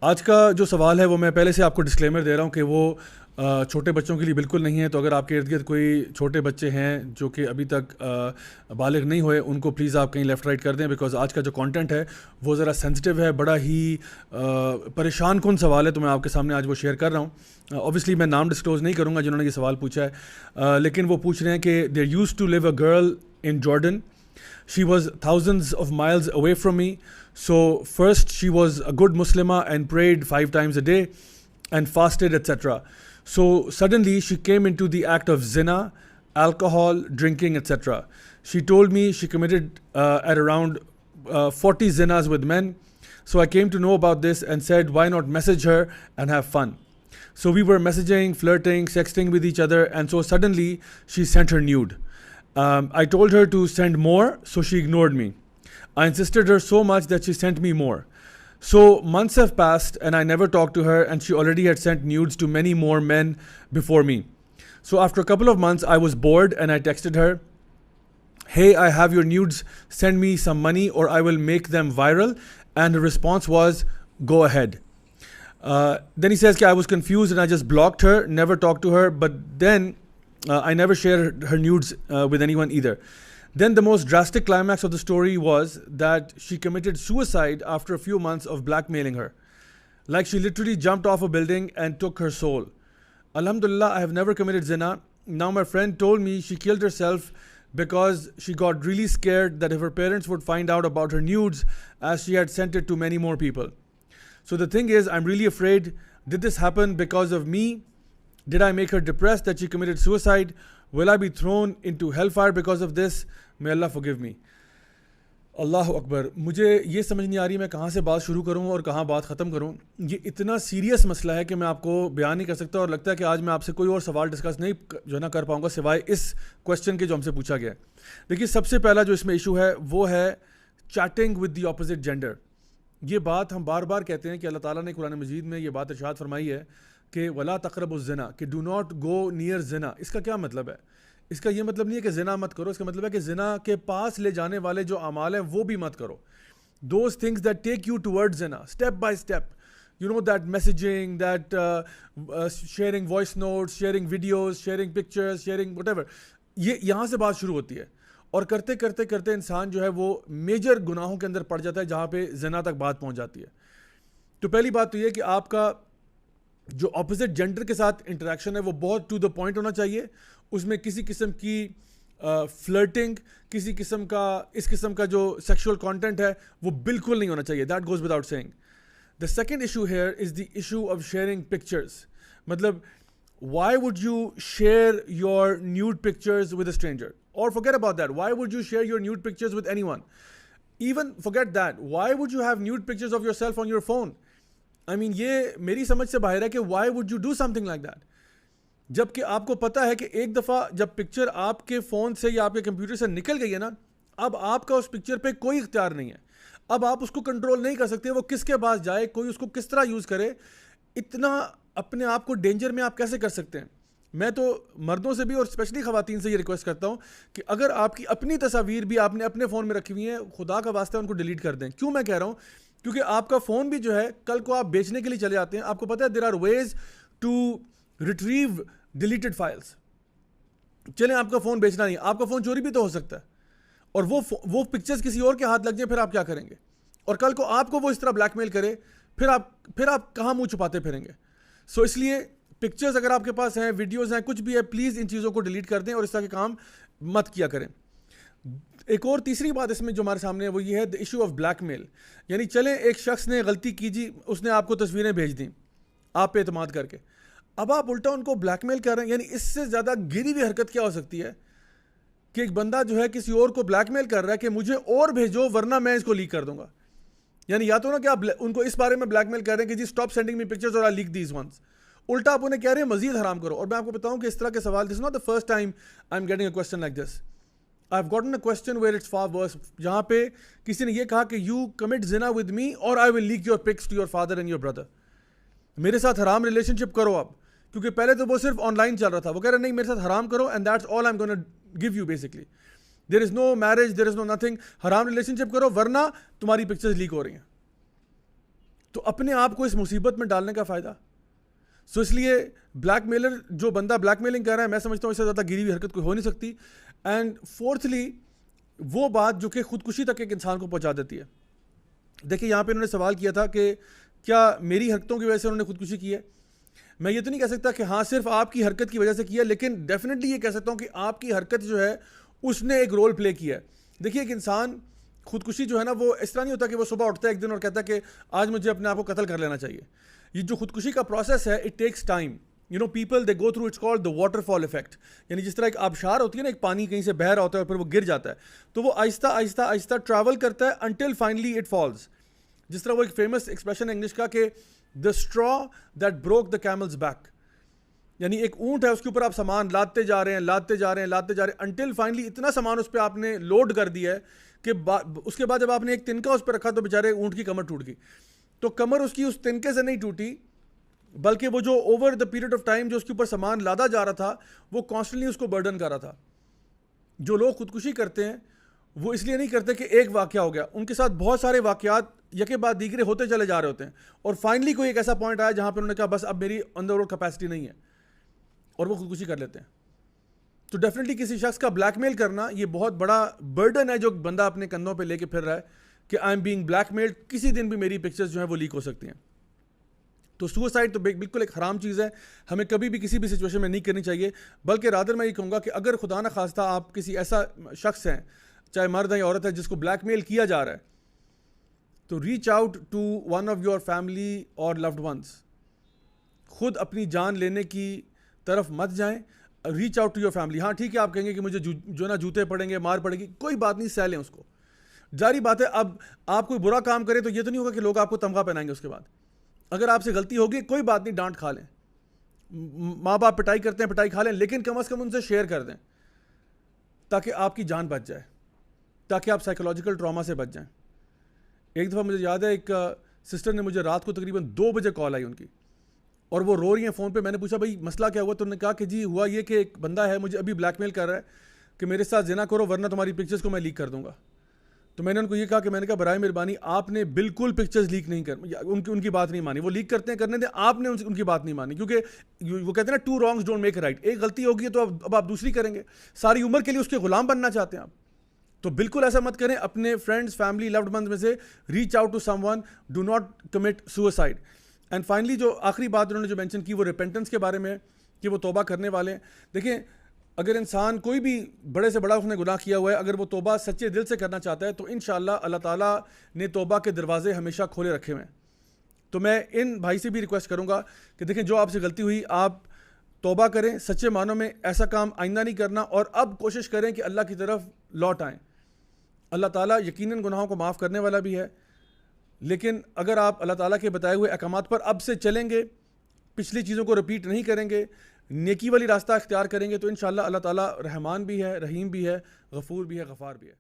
آج کا جو سوال ہے وہ میں پہلے سے آپ کو ڈسکلیمر دے رہا ہوں کہ وہ چھوٹے بچوں کے لیے بالکل نہیں ہے. تو اگر آپ کے ارد گرد کوئی چھوٹے بچے ہیں جو کہ ابھی تک بالغ نہیں ہوئے, ان کو پلیز آپ کہیں لیفٹ رائٹ کر دیں, بیکاز آج کا جو کانٹینٹ ہے وہ ذرا سینسٹیو ہے, بڑا ہی پریشان کن سوال ہے. تو میں آپ کے سامنے آج وہ شیئر کر رہا ہوں. اوبیسلی میں نام ڈسکلوز نہیں کروں گا جنہوں نے یہ سوال پوچھا ہے, لیکن وہ پوچھ رہے ہیں کہ there used to live a girl in Jordan. She was thousands of miles away from me. So first she was a good Muslimah and prayed 5 times a day and fasted, etc. So suddenly she came into the act of zina, alcohol, drinking, etc. She told me she committed at around 40 zinas with men. So I came to know about this and said, why not message her and have fun? So we were messaging, flirting, sexting with each other, and so suddenly she sent her nude. I told her to send more, so she ignored me. I insisted her so much that she sent me more. So months have passed and I never talked to her, and she already had sent nudes to many more men before me. So after a couple of months I was bored and I texted her, hey, I have your nudes, send me some money or I will make them viral. And her response was, go ahead. Then he says I was confused and I just blocked her, never talked to her, but then I never shared her nudes with anyone either. Then the most drastic climax of the story was that she committed suicide after a few months of blackmailing her. Like she literally jumped off a building and took her soul. Alhamdulillah, I have never committed zina. Now my friend told me she killed herself because she got really scared that if her parents would find out about her nudes, as she had sent it to many more people. So the thing is, I'm really afraid. Did this happen because of me? Did I make her depressed that she committed suicide? Will I be thrown into hellfire because of this? May Allah forgive me. اللہ اکبر. مجھے یہ سمجھ نہیں آ رہی میں کہاں سے بات شروع کروں اور کہاں بات ختم کروں. یہ اتنا سیریس مسئلہ ہے کہ میں آپ کو بیان نہیں کر سکتا, اور لگتا ہے کہ آج میں آپ سے کوئی اور سوال ڈسکس نہیں جو ہے نا کر پاؤں گا سوائے اس کویشچن کے جو ہم سے پوچھا گیا ہے. دیکھیے, سب سے پہلا جو اس میں ایشو ہے وہ ہے cheating with the opposite gender. یہ بات ہم بار بار کہتے ہیں کہ اللہ تعالیٰ نے قرآن مجید میں یہ بات ارشاد فرمائی ہے کہ ولا تقربوا الزنا, کہ ڈو ناٹ گو نیئر زنا. اس کا کیا مطلب ہے؟ اس کا یہ مطلب نہیں ہے کہ زنا مت کرو, اس کا مطلب ہے کہ زنا کے پاس لے جانے والے جو اعمال ہیں وہ بھی مت کرو. Those things that take you toward زنا step by step, you know that messaging, that sharing voice notes, sharing videos, sharing pictures, sharing whatever ایور, یہ یہاں سے بات شروع ہوتی ہے. اور کرتے کرتے کرتے انسان جو ہے وہ میجر گناہوں کے اندر پڑ جاتا ہے جہاں پہ زنا تک بات پہنچ جاتی ہے. تو پہلی بات تو یہ کہ آپ کا جو اپوزٹ جینڈر کے ساتھ انٹریکشن ہے وہ بہت ٹو دا پوائنٹ ہونا چاہیے. اس میں کسی قسم کی فلرٹنگ, کسی قسم کا اس قسم کا جو سیکشول کانٹینٹ ہے وہ بالکل نہیں ہونا چاہیے. That goes without seeing. The second issue here is the issue of sharing pictures. مطلب why would you share your nude pictures with a stranger? Or forget about that, why would you share your nude pictures with anyone? Even forget that, why would you have nude pictures of yourself on your phone? I mean, یہ میری سمجھ سے باہر ہے کہ why would you do something like that? جب کہ آپ کو پتا ہے کہ ایک دفعہ جب پکچر آپ کے فون سے یا آپ کے کمپیوٹر سے نکل گئی ہے نا, اب آپ کا اس پکچر پہ کوئی اختیار نہیں ہے. اب آپ اس کو کنٹرول نہیں کر سکتے, وہ کس کے پاس جائے, کوئی اس کو کس طرح یوز کرے. اتنا اپنے آپ کو ڈینجر میں آپ کیسے کر سکتے ہیں؟ میں تو مردوں سے بھی اور اسپیشلی خواتین سے یہ ریکویسٹ کرتا ہوں کہ اگر آپ کی اپنی تصاویر بھی آپ نے اپنے فون میں رکھی ہوئی ہیں, خدا کا واسطہ ان کو ڈیلیٹ کر دیں. کیوں میں کہہ رہا ہوں؟ کیونکہ آپ کا فون بھی جو ہے کل کو آپ بیچنے کے لیے چلے جاتے ہیں. آپ کو پتہ ہے there are ways to retrieve deleted files. چلیں آپ کا فون بیچنا نہیں, آپ کا فون چوری بھی تو ہو سکتا ہے, اور وہ پکچرز کسی اور کے ہاتھ لگ جائیں, پھر آپ کیا کریں گے؟ اور کل کو آپ کو وہ اس طرح بلیک میل کرے, پھر آپ کہاں منہ چھپاتے پھریں گے؟ سو اس لیے پکچرز اگر آپ کے پاس ہیں, ویڈیوز ہیں, کچھ بھی ہے, پلیز ان چیزوں کو ڈیلیٹ کر دیں اور اس طرح کے کام مت کیا کریں. ایک اور تیسری بات اس میں جو ہمارے سامنے ہے وہ یہ ہے دی ایشو آف بلیک میل. یعنی چلیں ایک شخص نے غلطی کی جی, اس نے آپ کو تصویریں بھیج دیں آپ پہ اعتماد کر کے, اب آپ الٹا ان کو بلیک میل کر رہے ہیں. یعنی اس سے زیادہ گری ہوئی حرکت کیا ہو سکتی ہے کہ ایک بندہ جو ہے کسی اور کو بلیک میل کر رہا ہے کہ مجھے اور بھیجو ورنہ میں اس کو لیک کر دوں گا. یعنی یا تو نا کہ آپ ان کو اس بارے میں بلیک میل کر رہے ہیں کہ جی اسٹاپ سینڈنگ می پکچرز اور آئی لیک دیز ونس, الٹا آپ انہیں کہہ رہے ہیں مزید حرام کرو. اور میں آپ کو بتاؤں کہ اس طرح کے سوال, this is not the first time I am getting a question like this. I have gotten a question where it's far worse, جہاں پہ کسی نے یہ کہا کہ یو کمٹ زنا ود می اور I will leak your pics to your father and your brother. میرے ساتھ حرام ریلیشن شپ کرو اب, کیونکہ پہلے تو وہ صرف آن لائن چل رہا تھا. وہ کہہ رہے نہیں میرے ساتھ حرام کرو and that's all I am gonna give you. Basically there is no marriage, there is no nothing, حرام ریلیشن شپ کرو ورنہ تمہاری پکچرز لیک ہو رہی ہیں. تو اپنے آپ کو اس مصیبت میں ڈالنے کا فائدہ. سو اس لیے بلیک میلر جو بندہ بلیک میلنگ کر رہا ہے, میں سمجھتا ہوں اس سے زیادہ گری ہوئی حرکت کوئی ہو نہیں سکتی. اینڈ فورتھلی وہ بات جو کہ خودکشی تک ایک انسان کو پہنچا دیتی ہے. دیکھیں یہاں پہ انہوں نے سوال کیا تھا کہ کیا میری حرکتوں کی وجہ سے انہوں نے خودکشی کی ہے. میں یہ تو نہیں کہہ سکتا کہ ہاں صرف آپ کی حرکت کی وجہ سے کیا, لیکن ڈیفینیٹلی یہ کہہ سکتا ہوں کہ آپ کی حرکت جو ہے اس نے ایک رول پلے کیا ہے. دیکھیے ایک انسان خودکشی جو ہے نا, وہ اس طرح نہیں ہوتا کہ وہ صبح اٹھتا ہے ایک دن اور کہتا ہے کہ آج مجھے اپنے آپ کو قتل کر لینا چاہیے. یہ جو خودکشی کا پروسیس ہے, it takes time. People they go through, it's called the waterfall effect. یعنی جس طرح ایک آبشار ہوتی ہے نا, ایک پانی کہیں سے بہہ رہا ہوتا ہے اور پھر وہ گر جاتا ہے, تو وہ آہستہ آہستہ آہستہ ٹریول کرتا ہے انٹل فائنلی اٹ فالز. جس طرح وہ ایک فیمس ایکسپریشن ہے انگلش کا کہ the straw that broke the camel's back. یعنی ایک اونٹ ہے, اس کے اوپر آپ سامان لاتے جا رہے ہیں انٹل فائنلی اتنا سامان اس پہ آپ نے لوڈ کر دیا ہے کہ اس کے بعد جب آپ نے ایک تنکا اس پہ رکھا تو بیچارے اونٹ کی کمر ٹوٹ گئی. تو کمر اس کی اس تنکے سے نہیں ٹوٹی, بلکہ وہ جو over the period of time جو اس کے اوپر سامان لادا جا رہا تھا وہ کانسٹنٹلی اس کو برڈن کر رہا تھا. جو لوگ خودکشی کرتے ہیں وہ اس لیے نہیں کرتے کہ ایک واقعہ ہو گیا, ان کے ساتھ بہت سارے واقعات یکے بعد دیگرے ہوتے چلے جا رہے ہوتے ہیں, اور فائنلی کوئی ایک ایسا پوائنٹ آیا جہاں پہ انہوں نے کہا بس اب میری اندر اور کیپیسٹی نہیں ہے, اور وہ خودکشی کر لیتے ہیں. تو ڈیفینیٹلی کسی شخص کا بلیک میل کرنا یہ بہت بڑا برڈن ہے جو بندہ اپنے کندھوں پہ لے کے پھر رہا ہے کہ I am being black mailed, کسی دن بھی میری پکچرز جو ہیں وہ لیک ہو سکتی ہیں. تو سوسائڈ تو بالکل ایک حرام چیز ہے, ہمیں کبھی بھی کسی بھی سچویشن میں نہیں کرنی چاہیے. بلکہ رادر میں یہ کہوں گا کہ اگر خدا نہ خواستہ آپ کسی ایسا شخص ہیں, چاہے مرد ہے یا عورت ہے, جس کو بلیک میل کیا جا رہا ہے, تو reach out to one of your family اور لوڈ ونس. خود اپنی جان لینے کی طرف مت جائیں, reach out to your family. ہاں ٹھیک ہے, آپ کہیں گے کہ مجھے جو نا جوتے پڑیں گے, مار پڑے گی, کوئی بات نہیں, سہ لیں اس کو. جاری بات ہے, اب آپ کوئی برا کام کرے تو یہ تو نہیں ہوگا کہ لوگ آپ کو تمغہ پہنائیں گے اس کے بعد. اگر آپ سے غلطی ہوگی کوئی بات نہیں, ڈانٹ کھا لیں, ماں باپ پٹائی کرتے ہیں پٹائی کھا لیں, لیکن کم از کم ان سے شیئر کر دیں تاکہ آپ کی جان بچ جائے, تاکہ آپ سائیکولوجیکل ٹراما سے بچ جائیں. ایک دفعہ مجھے یاد ہے, ایک سسٹر نے مجھے رات کو تقریباً 2 بجے کال آئی ان کی, اور وہ رو رہی ہیں فون پہ. میں نے پوچھا بھائی مسئلہ کیا ہوا, تو انہوں نے کہا کہ جی ہوا یہ کہ ایک بندہ ہے مجھے ابھی بلیک میل کر رہا ہے کہ میرے ساتھ زنا کرو ورنہ تمہاری پکچرز کو میں لیک کر دوں گا. تو میں نے ان کو یہ کہا کہ میں نے کہا برائے مہربانی آپ نے بالکل پکچرز لیک نہیں ان کی بات نہیں مانی. وہ لیک کرتے ہیں کرنے دیں, آپ نے ان کی بات نہیں مانی, کیونکہ وہ کہتے ہیں نا 2 wrongs don't make a right. ایک غلطی ہوگی تو اب آپ دوسری کریں گے, ساری عمر کے لیے اس کے غلام بننا چاہتے ہیں آپ. تو بالکل ایسا مت کریں. اپنے فرینڈز, فیملی, لوڈ ونز میں سے reach out to someone, do not commit suicide. And finally جو آخری بات انہوں نے جو مینشن کی وہ ریپینٹنس کے بارے میں, کہ وہ توبہ کرنے والے ہیں. دیکھیں اگر انسان کوئی بھی بڑے سے بڑا اس نے گناہ کیا ہوا ہے, اگر وہ توبہ سچے دل سے کرنا چاہتا ہے تو انشاءاللہ اللہ تعالیٰ نے توبہ کے دروازے ہمیشہ کھولے رکھے ہوئے ہیں. تو میں ان بھائی سے بھی ریکویسٹ کروں گا کہ دیکھیں جو آپ سے غلطی ہوئی آپ توبہ کریں سچے معنوں میں, ایسا کام آئندہ نہیں کرنا, اور اب کوشش کریں کہ اللہ کی طرف لوٹ آئیں. اللہ تعالیٰ یقیناً گناہوں کو معاف کرنے والا بھی ہے, لیکن اگر آپ اللہ تعالیٰ کے بتائے ہوئے احکامات پر اب سے چلیں گے, پچھلی چیزوں کو رپیٹ نہیں کریں گے, نیکی والی راستہ اختیار کریں گے, تو انشاءاللہ اللہ تعالیٰ رحمان بھی ہے, رحیم بھی ہے, غفور بھی ہے, غفار بھی ہے.